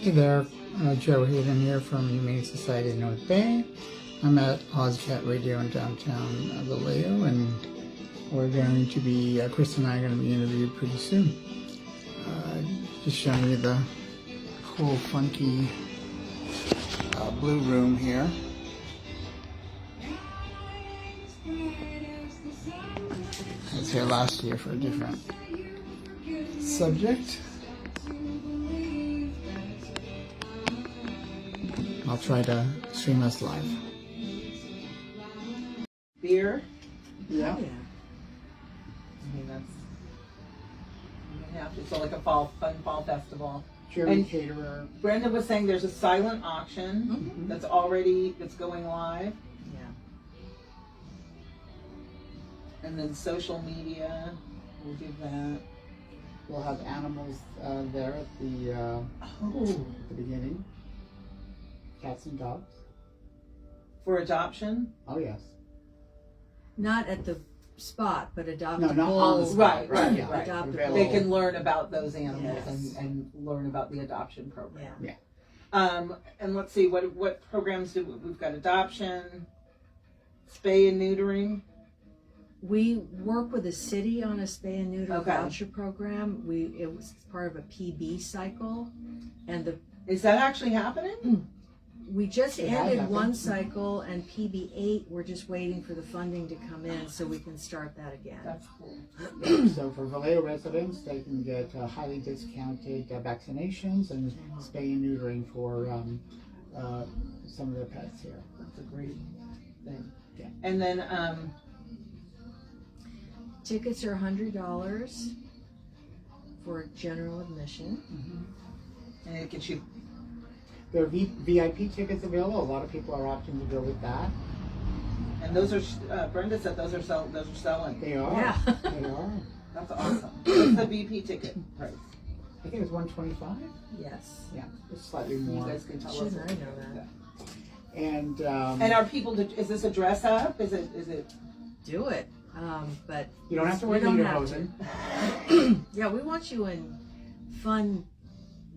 Hey there, Joe Hayden here from Humane Society of North Bay. I'm at OZCAT Radio in downtown Vallejo, and we're going to be, Chris and I are going to be interviewed pretty soon. Just showing you the cool, funky blue room here. I was here last year for a different subject. I'll try to stream us live. Beer? Yeah. I mean, that's, you have to, so like a fun fall festival. German caterer. Brenda was saying there's a silent auction that's going live. Yeah. And then social media, we'll do that. We'll have animals there at the beginning. Cats and dogs. For adoption? Oh yes. Not at the spot, but adoptable. No, not on the spot. Right. Adoptable. They can learn about those animals Yes. and learn about the adoption program. Yeah. And let's see, what programs we've got adoption, spay and neutering. We work with the city on a spay and neuter Okay. voucher program. It was part of a PB cycle, and Is that actually happening? we just It has ended happened. one cycle, and PB8 we're just waiting for the funding to come in so we can start that again. That's cool. So for Vallejo residents, they can get highly discounted vaccinations and spay and neutering for some of their pets here. That's a great thing. Yeah. And then, Tickets are $100 for general admission. and it gets you. There are VIP tickets available. A lot of people are opting to go with that. And those are, Brenda said those are selling. They are. Yeah. They are. That's awesome. What's the VP ticket price? I think it's $125. Yes. Yeah, it's slightly You more. guys can tell us. Shouldn't I know that? And are people? Is this a dress up? Is it? Do it. But you don't have to wear you don't have lederhosen. yeah, we want you in fun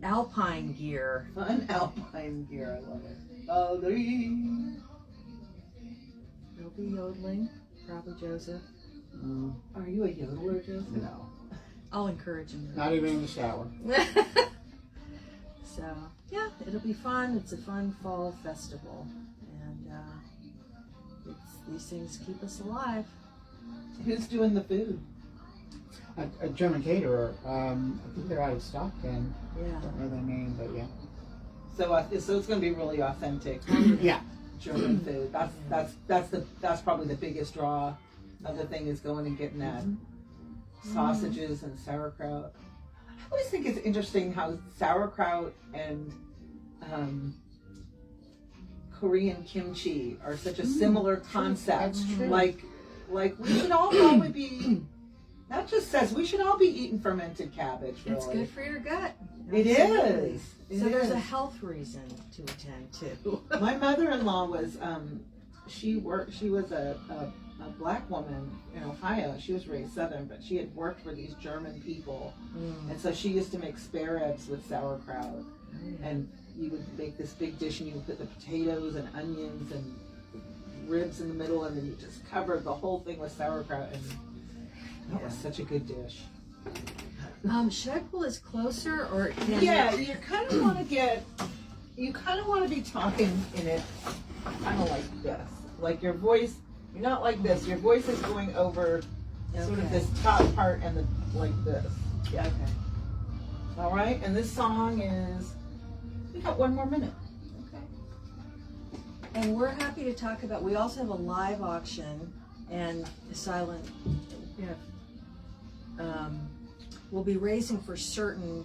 alpine gear. Fun alpine gear. I love it. Ballerina. There'll be yodeling, probably Joseph. Are you a yodeler, Joseph? No, I'll encourage him. not even in the shower. So yeah, it'll be fun. It's a fun fall festival, and these things keep us alive. Who's doing the food? A German caterer. I think they're out of Stockton. Yeah. Don't know their name, but yeah. So it's going to be really authentic Yeah. German food. That's probably the biggest draw of the thing is going and getting that sausages and sauerkraut. I always think it's interesting how sauerkraut and Korean kimchi are such a similar concept. That's true. Like we should all probably be. That just says we should all be eating fermented cabbage. Really. It's good for your gut. It Absolutely. is. So there's is. a health reason to attend to. My mother-in-law was she was a black woman in Ohio. She was raised Southern, but she had worked for these German people, and so she used to make spare ribs with sauerkraut. And you would make this big dish, and you would put the potatoes and onions and ribs in the middle, and then you just covered the whole thing with sauerkraut, and that was such a good dish. Should I pull this closer, or Yeah, you kind of want to be talking in it kind of like this. Like your voice, you're not like this. Your voice is going over sort of this top part and like this. Yeah. Okay. All right. And this song is, we got 1 more minute. Okay. And we're happy to talk about. We also have a live auction and a silent. We'll be raising for certain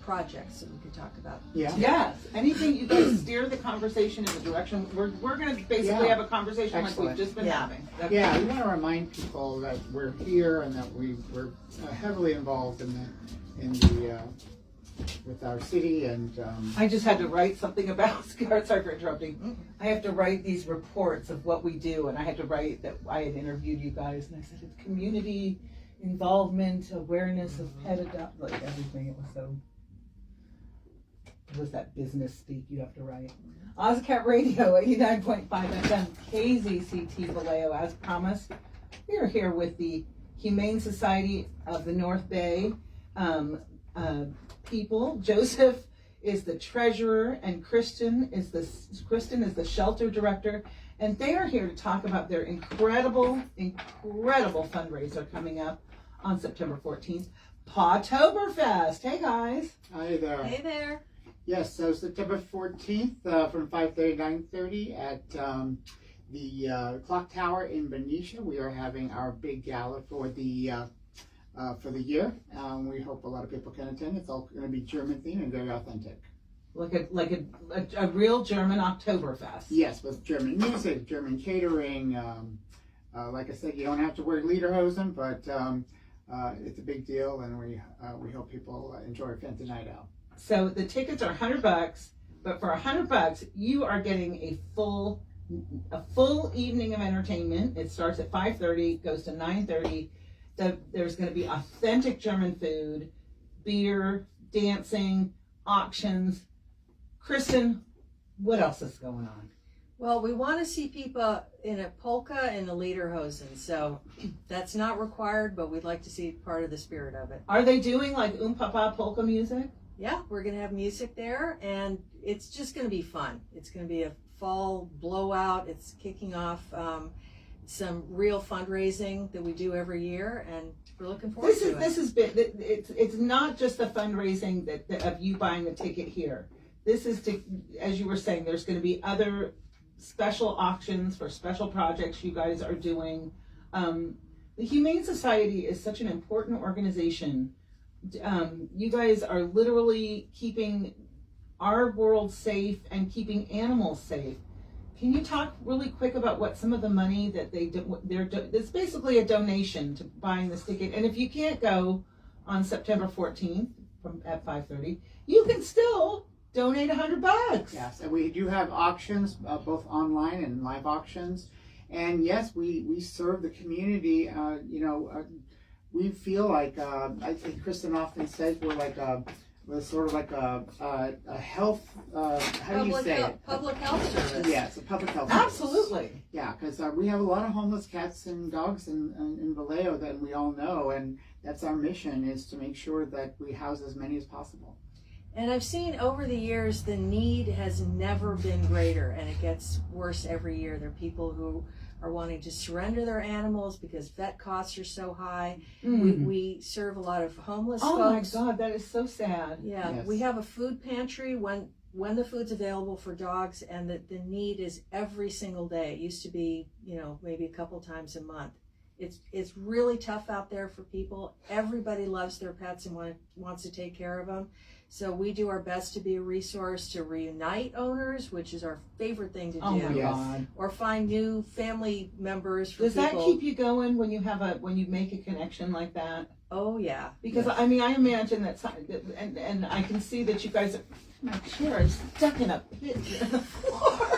projects that we could talk about. Yeah. Yes. Anything you guys steer the conversation in the direction. We're going to basically have a conversation Excellent. like we've just been having. Yeah, we want to remind people that we're here and that we're heavily involved with our city, and I just had to write something about, sorry for interrupting. I have to write these reports of what we do, and I had to write that I had interviewed you guys, and I said it's community involvement, awareness of pet adopt, like everything. It was so was that business speak you have to write. OZCAT Radio, 89.5 FM, KZCT Vallejo. As promised, we are here with the Humane Society of the North Bay people. Joseph is the treasurer, and Kristen is the shelter director, and they are here to talk about their incredible fundraiser coming up on September 14th, Pawtoberfest. Hey guys. Hi there. Hey there. Yes, so September 14th from 5:30 to 9:30 at the Clock Tower in Benicia. We are having our big gala for the year. We hope a lot of people can attend. It's all going to be German themed and very authentic. Like a real German Oktoberfest. Yes, with German music, German catering. Like I said, you don't have to wear lederhosen, but it's a big deal, and we hope people enjoy a fancy night out. So the tickets are $100, but for $100, you are getting a full evening of entertainment. It starts at 5:30, goes to 9:30. There's going to be authentic German food, beer, dancing, auctions. Kristen, what else is going on? Well, we want to see people in a polka and a lederhosen, so that's not required, but we'd like to see part of the spirit of it. Are they doing like Papa polka music? Yeah, we're going to have music there, and it's just going to be fun. It's going to be a fall blowout. It's kicking off some real fundraising that we do every year, and we're looking forward to it. This has been, it's not just the fundraising of you buying a ticket here. This is to, as you were saying, there's going to be other special auctions for special projects you guys are doing. The Humane Society is such an important organization. You guys are literally keeping our world safe and keeping animals safe. Can you talk really quick about what some of the money that it's basically a donation to buying this ticket, and if you can't go on September 14th at 5:30, you can still donate $100. Yes, and we do have auctions, both online and live auctions, and yes, we serve the community. We feel like I think Kristen often says we're sort of like a health. How do you say it? Public health service. Yes, a public health. Absolutely. Service. Yeah, because we have a lot of homeless cats and dogs in Vallejo that we all know, and that's our mission, is to make sure that we house as many as possible. And I've seen over the years the need has never been greater, and it gets worse every year. There are people who are wanting to surrender their animals because vet costs are so high. We serve a lot of homeless folks. Oh my God, that is so sad. Yeah, yes. We have a food pantry when the food's available for dogs, and the need is every single day. It used to be, maybe a couple times a month. It's really tough out there for people. Everybody loves their pets and wants to take care of them. So we do our best to be a resource to reunite owners, which is our favorite thing to do. Oh my God. Or find new family members for Does people. that keep you going when you make a connection like that? Oh yeah. Because yes. I mean, I imagine that, and I can see that you guys are. My chair is stuck in a pit in the floor.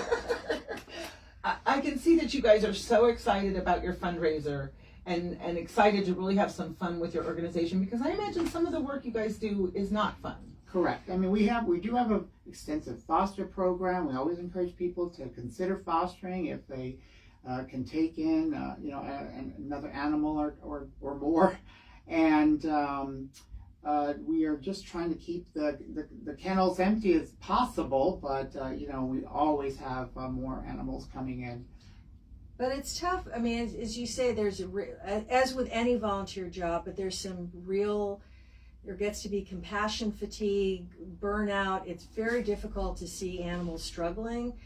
I can see that you guys are so excited about your fundraiser and excited to really have some fun with your organization, because I imagine some of the work you guys do is not fun. Correct. I mean, we do have an extensive foster program. We always encourage people to consider fostering if they can take in, another animal or more. And we are just trying to keep the kennels empty as possible, but we always have more animals coming in. But it's tough. I mean, as you say, there's as with any volunteer job, but there's some real. There gets to be compassion fatigue, burnout. It's very difficult to see animals struggling.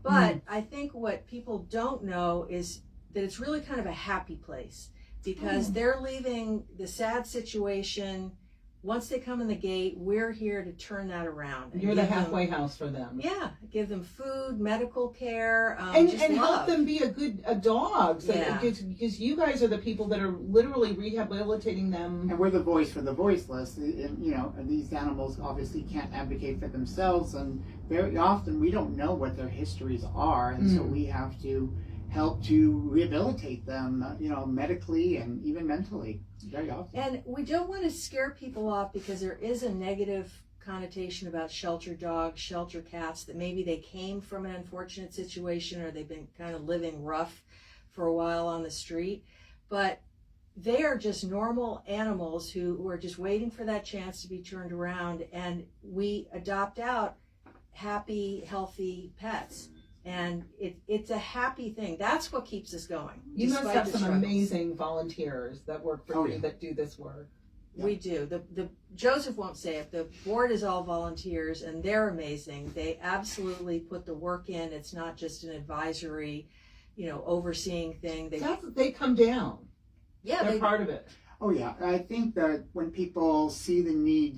But I think what people don't know is that it's really kind of a happy place, because they're leaving the sad situation. Once they come in the gate, we're here to turn that around. You're the halfway house for them. Yeah, give them food, medical care, and just help love. them be a dog. So Yeah. because you guys are the people that are literally rehabilitating them. And we're the voice for the voiceless. And these animals obviously can't advocate for themselves, and very often we don't know what their histories are, and so we have to help to rehabilitate them, medically and even mentally, very often. And we don't want to scare people off, because there is a negative connotation about shelter dogs, shelter cats, that maybe they came from an unfortunate situation or they've been kind of living rough for a while on the street. But they are just normal animals who are just waiting for that chance to be turned around, and we adopt out happy, healthy pets. And it's a happy thing. That's what keeps us going. You must have some struggles. amazing volunteers that work for you that do this work. We do. The Joseph won't say it. The board is all volunteers, and they're amazing. They absolutely put the work in. It's not just an advisory, overseeing thing. They come down. Yeah, they're part of it. Oh yeah, I think that when people see the need,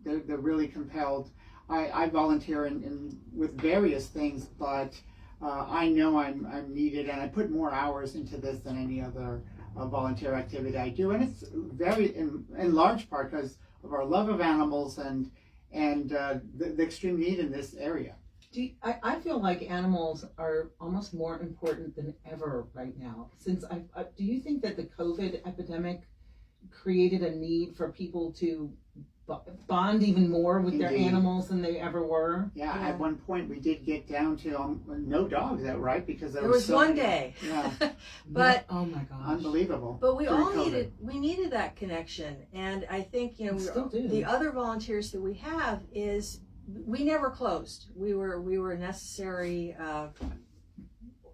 they're really compelled. I volunteer in with various things, but I know I'm needed, and I put more hours into this than any other volunteer activity I do, and it's very in large part because of our love of animals and the extreme need in this area. I feel like animals are almost more important than ever right now. Since do you think that the COVID epidemic created a need for people to bond even more with their animals than they ever were? Yeah, at one point we did get down to no dogs, is that right? Because there was so one many. day. Yeah. But oh my gosh, unbelievable. But we all COVID. needed that connection, and I think still do. the other volunteers that we have is we never closed. We were a necessary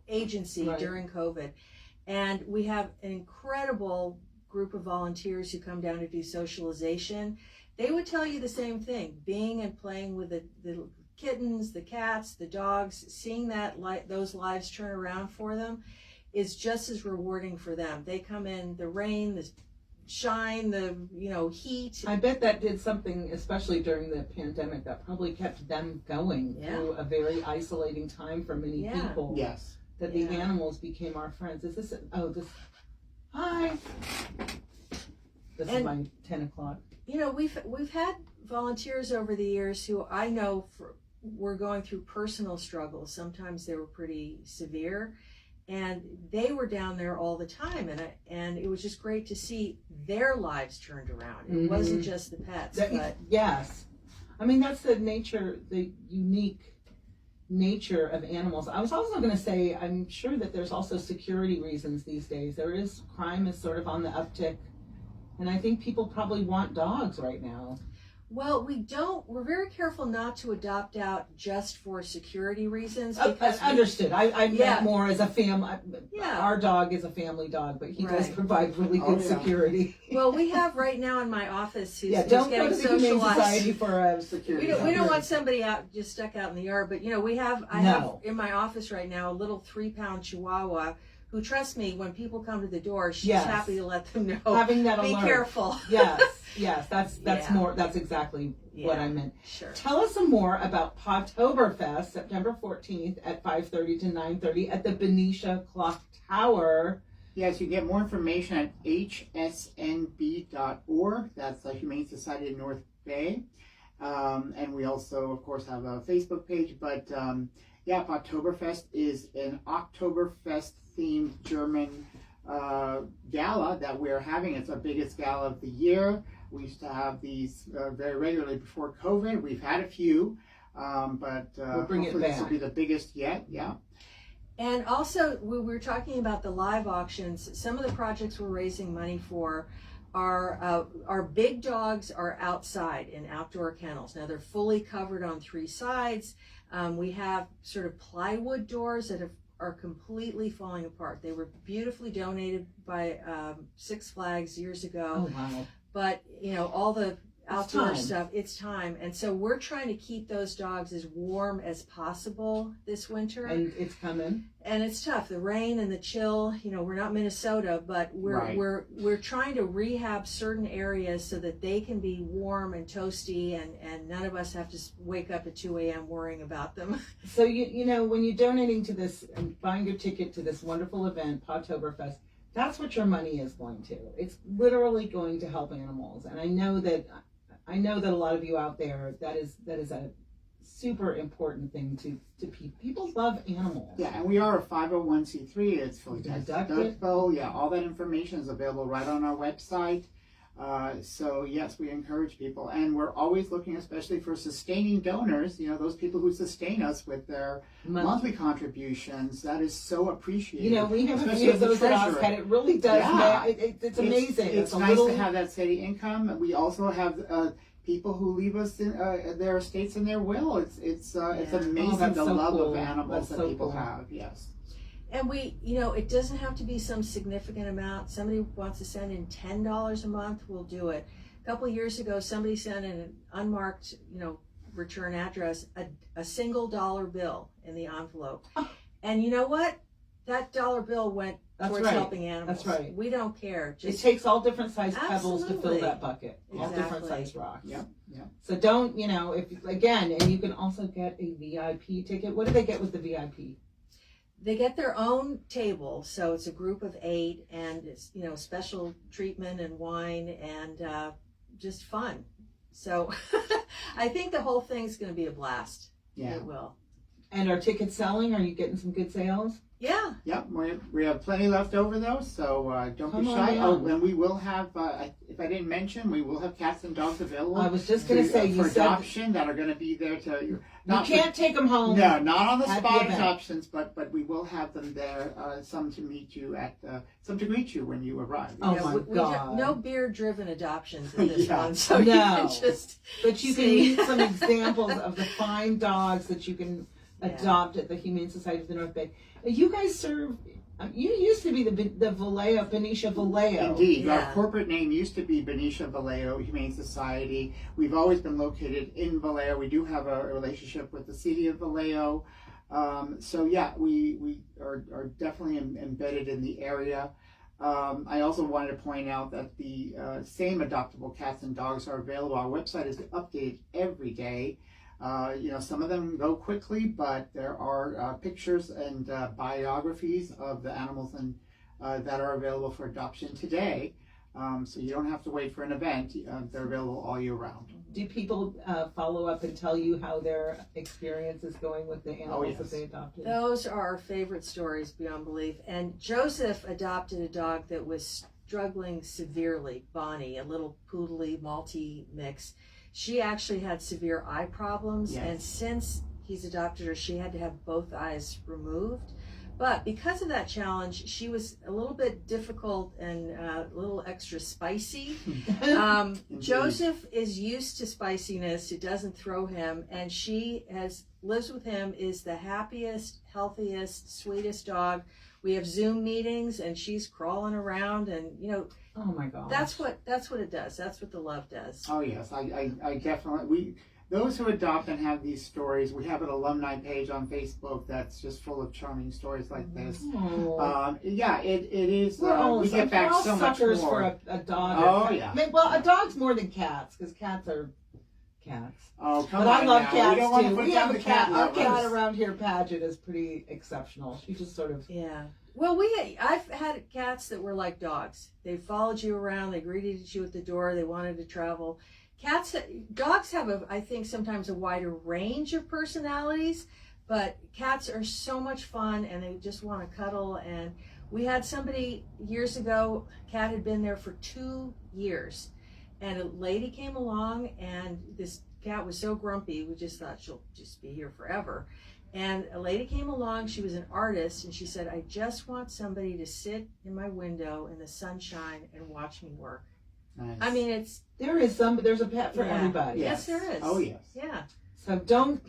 agency during COVID, and we have an incredible group of volunteers who come down to do socialization. They would tell you the same thing. Being and playing with the kittens, the cats, the dogs, seeing those lives turn around for them is just as rewarding for them. They come in the rain, the shine, the heat. I bet that did something, especially during the pandemic, that probably kept them going through a very isolating time for many people. Yes. That the animals became our friends. Is this? Hi. This is my 10 o'clock. We've had volunteers over the years who I know were going through personal struggles. Sometimes they were pretty severe, and they were down there all the time, and it was just great to see their lives turned around. It wasn't just the pets. Yes, I mean that's the unique nature of animals. I was also going to say, I'm sure that there's also security reasons these days. Crime is sort of on the uptick. And I think people probably want dogs right now. Well, we're very careful not to adopt out just for security reasons. Because understood. I meant more as a family. Yeah. Our dog is a family dog, but he does provide really good security. Well, we have right now in my office who's don't getting go to the Humane Society for security. We don't want somebody out just stuck out in the yard, but I have in my office right now a little 3-pound Chihuahua who, trust me, when people come to the door, she's happy to let them know. Having that alert. Be careful. Yes, that's more. That's exactly what I meant. Sure. Tell us some more about Podtoberfest, September 14th at 5:30 to 9:30 at the Benicia Clock Tower. Yes, you get more information at hsnb.org. That's the Humane Society of North Bay. And we also, of course, have a Facebook page. But Podtoberfest is an Oktoberfest-themed German gala that we're having. It's our biggest gala of the year. We used to have these very regularly before COVID. We've had a few, but we'll bring it back. This will be the biggest yet. Yeah. And also, we were talking about the live auctions. Some of the projects we're raising money for are our big dogs are outside in outdoor kennels. Now they're fully covered on 3 sides. We have sort of plywood doors that are completely falling apart. They were beautifully donated by Six Flags years ago. Oh wow! But all the outdoor stuff, it's time. And so we're trying to keep those dogs as warm as possible this winter. And it's coming. And it's tough. The rain and the chill, we're not Minnesota, but we're trying to rehab certain areas so that they can be warm and toasty, and none of us have to wake up at 2 a.m. worrying about them. So when you're donating to this and buying your ticket to this wonderful event, Podtoberfest, that's what your money is going to. It's literally going to help animals. And I know that a lot of you out there, that is a super important thing to people. People love animals. Yeah, and we are a 501c3. It's fully tax deductible. Yeah, all that information is available right on our website. So yes, we encourage people, and we're always looking, especially for sustaining donors. You know, those people who sustain us with their monthly contributions. That is so appreciated. You know, we have a especially few of as a those at treasurer. OZCAT. It really does. Yeah. It's amazing. It's nice to have that steady income. We also have people who leave us in, their estates in their will. It's amazing the so love cool. of animals That's that so people cool. have. Yes. And we, you know, it doesn't have to be some significant amount. Somebody wants to send in $10 a month, we'll do it. A couple of years ago, somebody sent in an unmarked, you know, return address, a single dollar bill in the envelope. And you know what? That dollar bill went towards helping animals. That's right. We don't care. It takes all different sized pebbles to fill Absolutely. that bucket. All different Exactly. sized rocks. Yep. Yep. So don't, you know, if again, and you can also get a VIP ticket. What do they get with the VIP? They get their own table, so it's a group of 8, and it's, you know, special treatment and wine and just fun. So I think the whole thing's going to be a blast. Yeah. It will. And are tickets selling? Are you getting some good sales? Yeah. Yep, we have plenty left over though, so don't Come be on shy. down. Oh, and we will have, if I didn't mention, we will have cats and dogs available. I was just going to say, you for said adoption that are going to be there to. you Not can't take them home. No, not on the at the spot event. adoptions, but we will have them there. Some to meet you some to greet you when you arrive. Oh Yeah, my we God. no beer-driven adoptions in this Yeah. one, so No. you can just. But you can See. meet some examples of the fine dogs that you can adopt at the Humane Society of the North Bay. You guys serve. You used to be the Vallejo, Benicia Vallejo. Indeed, Yeah. our corporate name used to be Benicia Vallejo Humane Society. We've always been located in Vallejo. We do have a relationship with the city of Vallejo. So yeah, we are definitely embedded in the area. I also wanted to point out that the same adoptable cats and dogs are available. Our website is updated every day. You know, some of them go quickly, but there are pictures and biographies of the animals and that are available for adoption today. So you don't have to wait for an event. They're available all year round. Do people follow up and tell you how their experience is going with the animals yes. that they adopted? Those are our favorite stories beyond belief. And Joseph adopted a dog that was struggling severely, Bonnie, a little poodly Maltese mix. She actually had severe eye problems, Yes. and since he's adopted her, she had to have both eyes removed. But because of that challenge, she was a little bit difficult and a little extra spicy. Joseph is used to spiciness. It doesn't throw him, and she lives with him, is the happiest, healthiest, sweetest dog. We have Zoom meetings, and she's crawling around, and you know, Oh my God. that's what it does. That's what the love does. Oh yes, I definitely those who adopt and have these stories. We have an alumni page on Facebook that's just full of charming stories like this. Oh. Yeah, it is. We're all, We get back we're all so much suckers more. for a dog. Oh, yeah. I mean, well, a dog's more than cats, because cats are cats. Oh come But on I love now. cats We don't want to too. put We down have the a cat. Our lovers. cat around here, Paget, is pretty exceptional. She just sort of. Yeah. Well, I've had cats that were like dogs. They followed you around. They greeted you at the door. They wanted to travel. Dogs have I think sometimes a wider range of personalities, but cats are so much fun and they just want to cuddle. And we had somebody years ago, cat had been there for 2 years, and a lady came along, and this cat was so grumpy, we just thought she'll just be here forever. And a lady came along, she was an artist, and she said, I just want somebody to sit in my window in the sunshine and watch me work. Nice. I mean, There's a pet for Yeah. everybody. Yes, there is. Oh yes. Yeah. So don't,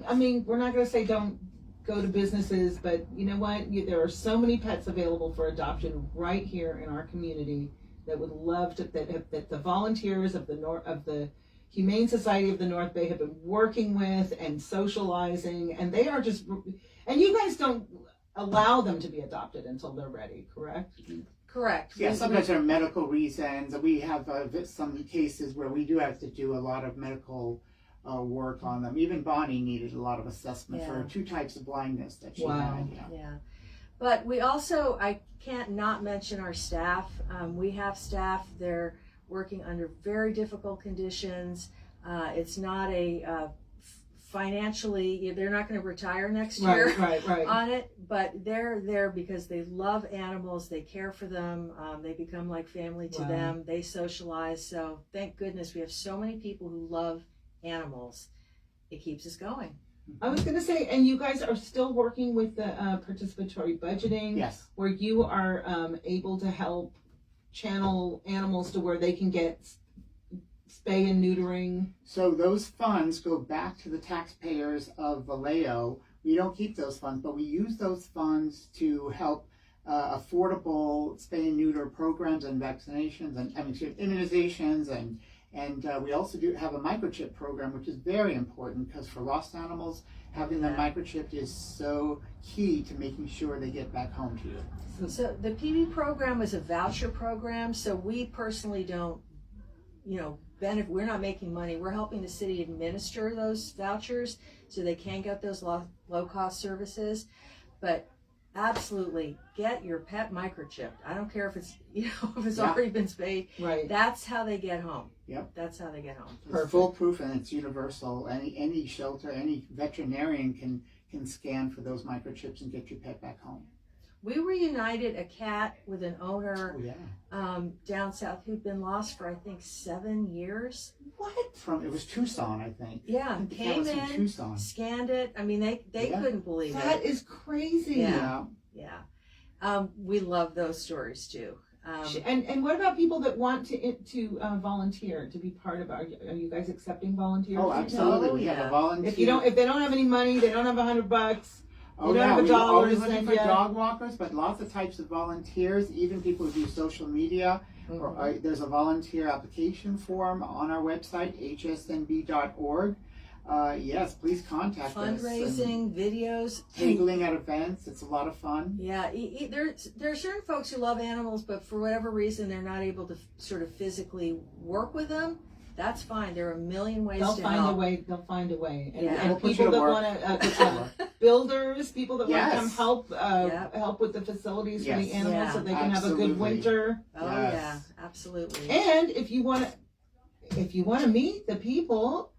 I mean, we're not going to say don't go to businesses, but you know what? There are so many pets available for adoption right here in our community that would love to, that the volunteers of the Humane Society of the North Bay have been working with and socializing, and they are just, and you guys don't allow them to be adopted until they're ready, correct? Correct. Yeah, sometimes there are medical reasons. We have some cases where we do have to do a lot of medical work on them. Even Bonnie needed a lot of assessment for 2 types of blindness that she had. Yeah. But we also, I can't not mention our staff. We have staff, they're working under very difficult conditions. It's not a financially, they're not going to retire next year right. on it, but they're there because they love animals, they care for them, they become like family to them, they socialize. So thank goodness we have so many people who love animals. It keeps us going. I was going to say, and you guys are still working with the participatory budgeting, Yes. where you are able to help channel animals to where they can get spay and neutering. So those funds go back to the taxpayers of Vallejo. We don't keep those funds, but we use those funds to help affordable spay and neuter programs and vaccinations and immunizations, and we also do have a microchip program, which is very important because for lost animals, having them microchipped is so key to making sure they get back home to you. So the PB program is a voucher program, so we personally don't, benefit. We're not making money. We're helping the city administer those vouchers so they can get those low-cost services. But absolutely, get your pet microchipped. I don't care if it's if it's already been spayed. Right. That's how they get home. Yep. That's how they get home. It's foolproof and it's universal. Any shelter, any veterinarian can scan for those microchips and get your pet back home. We reunited a cat with an owner Oh yeah. down south who'd been lost for I think 7 years. What? It was Tucson, I think. Yeah, I think the cat came was from in, Tucson. scanned it. I mean, they couldn't believe it. That is crazy. Yeah. We love those stories too. And what about people that want to volunteer to be part of? Are you guys accepting volunteers? Oh, absolutely. Oh, we have yeah. a volunteer. If they don't have any money, they don't have $100. Oh, don't yeah, have a we're dollar always to looking send for you. dog walkers, but lots of types of volunteers, even people who do social media. Or, there's a volunteer application form on our website, hsnb.org. Yes, please contact us. Fundraising, videos. Tingling at events, it's a lot of fun. Yeah, there are certain folks who love animals, but for whatever reason they're not able to sort of physically work with them. That's fine. There are a million ways to help. They'll find a way. And, Yeah. and We'll put people you to that work. want to, builders, people that want to come Yes. help with the facilities for the Yes. animals Yeah. so they can have a Absolutely. good winter. Oh Yes. yeah, absolutely. And if you want to meet the people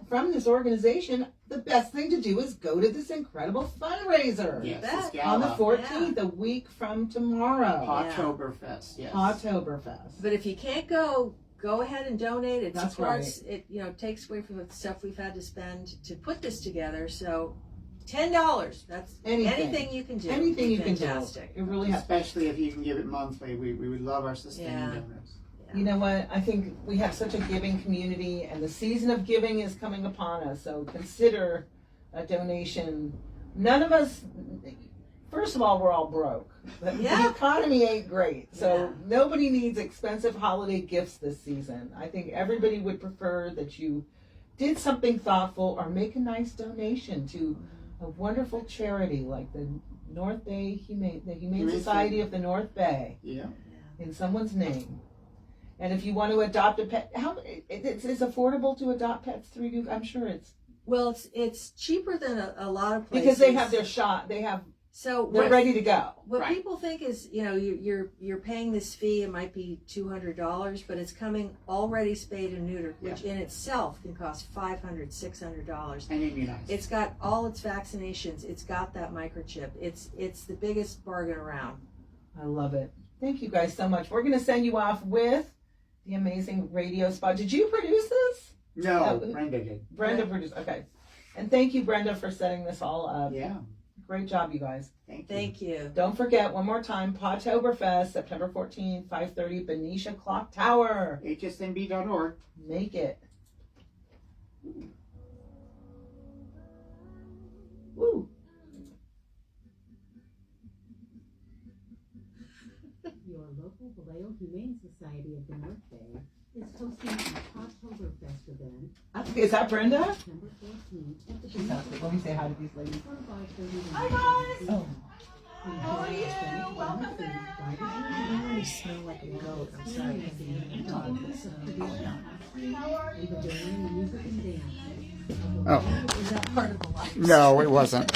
from this organization, the best thing to do is go to this incredible fundraiser. Yes, bet. this On the gala. 14th, a week from tomorrow. Oktoberfest, yes. Oktoberfest. But if you can't go ahead and donate. It That's supports it. Takes away from the stuff we've had to spend to put this together. So, $10. That's anything you can do. Anything you Fantastic. can do. It really has. Especially if you can give it monthly. We would love our sustaining Yeah. donors. You know what? I think we have such a giving community, and the season of giving is coming upon us. So consider a donation. None of us. First of all, we're all broke. The economy ain't great, so nobody needs expensive holiday gifts this season. I think everybody would prefer that you did something thoughtful or make a nice donation to a wonderful charity like the North Bay Humane Society of the North Bay. Yeah. In someone's name. And if you want to adopt a pet, it's affordable to adopt pets through you. I'm sure it's it's cheaper than a lot of places because they have their shot. They're ready to go. What people think is, you're paying this fee. It might be $200, but it's coming already spayed and neutered, which in itself can cost $500, $600. And immunized. It's got all its vaccinations. It's got that microchip. It's the biggest bargain around. I love it. Thank you guys so much. We're going to send you off with the amazing radio spot. Did you produce this? No, Brenda did. Brenda produced. Okay. And thank you, Brenda, for setting this all up. Yeah. Great job, you guys. Thank you. Don't forget, one more time, Podtoberfest, September 14th, 5:30, Benicia Clock Tower. hsnb.org. Make it. Woo. Your local Vallejo Humane Society of the North Bay is hosting a Podtoberfest event. Is that Brenda? September 14th at the She's out there. Let me say hi to these ladies. from 5:30 to Hi, guys. 9:30. How are you? Welcome I really smell like a goat. I'm sorry. How are you? Music and dance. Oh. Is that part of the life? No, it wasn't.